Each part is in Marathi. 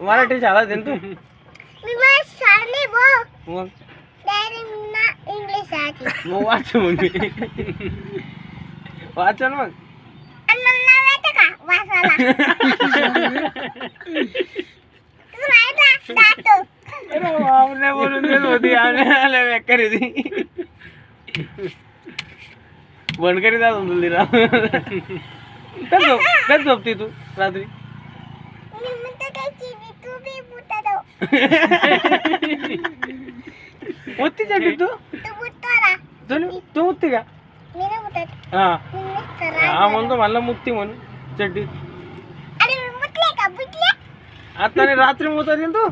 मराठी शाळा आहे ना तू मी मला शाळेत बो मग डायरेक्ट ना इंग्लिश आली मग वाच मग वाचा ना मग आणि मला नाव येतं का वाचायला तू माहिती दातो अरे बापरे बोलून देत होती आल्या बेकारी ती बंद करी जात तुला कधी झोपती तू रात्री मी म्हणते काय चिनी तू बी बुटा दो उठती चड्डी तू तू बुटाला तू उठती का मी ना बुटत हा मी मिस्टर हा म्हणतो मला मुक्ती म्हणून चड्डी अरे मी बुटले का बुटले आता नाही रात्री मुतारी तू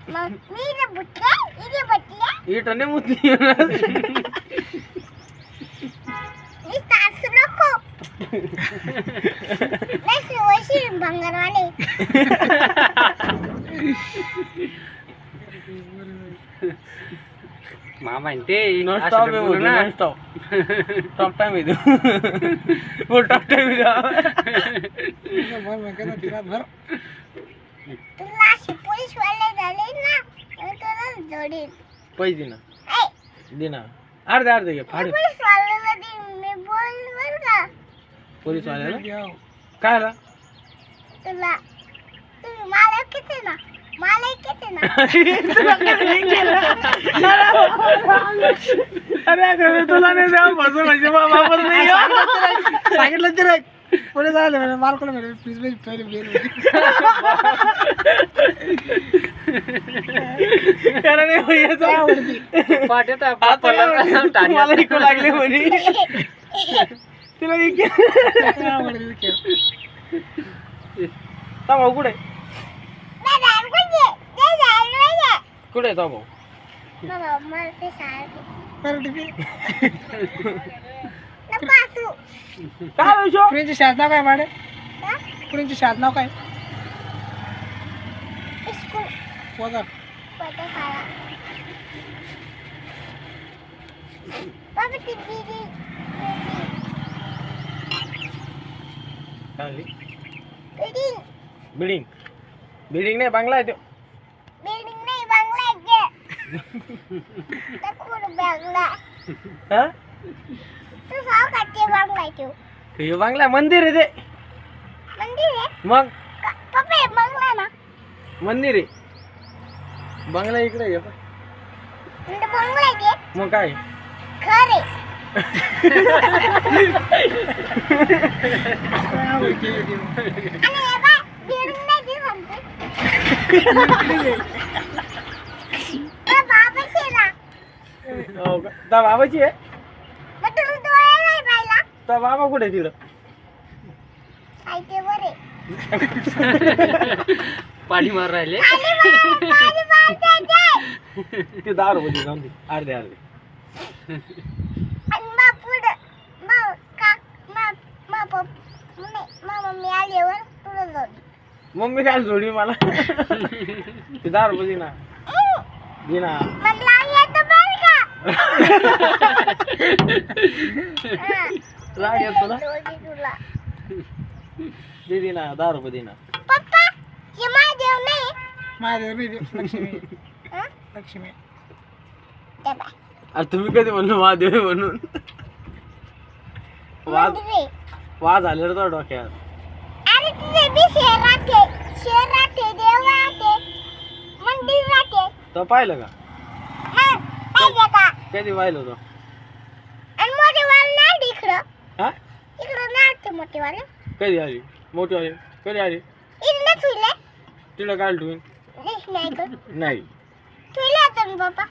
मग मी ना बुटले इथे बुटले इटाने मुतली मी सासू नको नाही वशी बंगारवाले मामा ते नॉन स्टॉप आहे बोलू ना स्टॉप टॉप टाइम आहे तू वो टॉप टाइम तुला अशी पोलीस वाले झाले ना तर तुला जोडील पैसे दे ना ऐ दे ना अर्धे घे फाडे पोलीस वाल्याला दे मी बोल बर का पोलीस वाल्याला काय आला तुला तुम्ही मला किती ना मला किती ना अरे अरे तुला नाही द्या बसून म्हणजे बाबा नाही सांगितलं तर पुढे झालं म्हणजे मार्कोला म्हणजे प्लीज पहिले बेल त्याला नाही भैया पाठवत मला ऐकू लागले म्हणे तिला भाऊ कुठे कुठे तो भाऊ बाबा मला ते सारखे नपासू काय विषय पुण्याची शाळेत नाव काय माडे पुण्याची शाळेत नाव काय स्कूल वगैरे पता खाला बाबा ती बिल्डिंग चांगली बिल्डिंग बिल्डिंग बिल्डिंग नाही बंगला आहे तो बिल्डिंग नाही बंगला आहे ते खूप बंगला हा तू साव काचे बंगला आहे तू हे बंगला आहे, मंदिर आहे ते मंदिर आहे मग पप्पा हे बंगला ना मंदिर आहे बंगला इकडे आहे बघ. म्हणजे बंगला आहे ते मग काय घर आहे आणि हे बा बिल्डिंग नाही ती म्हणते त्या बाबाची आहे ना हो का? त्या बाबाची आहे मग तुम्ही डोळे नाही पाहिला त्या बाबा कुठे आहे तिकडं साहित्य बरे पाणी मार राहिले पाणी मारते ते 10 रुपये जाऊन दे अर्धे आणि मग पुढं मग का मग मम्मी आल्यावर पुढं जाऊ मम्मी काय जोडी मला ते 10 रुपये दे ना दे ना म्हणला येतं बरं का राग येतो तुला जोडी तुला दे ना 10 रुपये दे ना पप्पा हे महादेव नाही महादेव लक्ष्मी हं? लक्ष्मी ते बाय अरे तुम्ही कधी म्हणलो महादेव आहे म्हणून वाद मंदिर आहे. वाद आले तो डोक्यात अरे तुझे बी शेर राहते देव राहते मंदिर राहते तो पाहिलं का मग पाहिजे का कधी पाहिलं तो आणि मोठे वाले नाही इकडं हा इकडं नाही मोठे वाले कधी आली मोठी आली कधी आली इकडे ठुले तिला काय ठेवीन नाही नाही ठुले आता पप्पा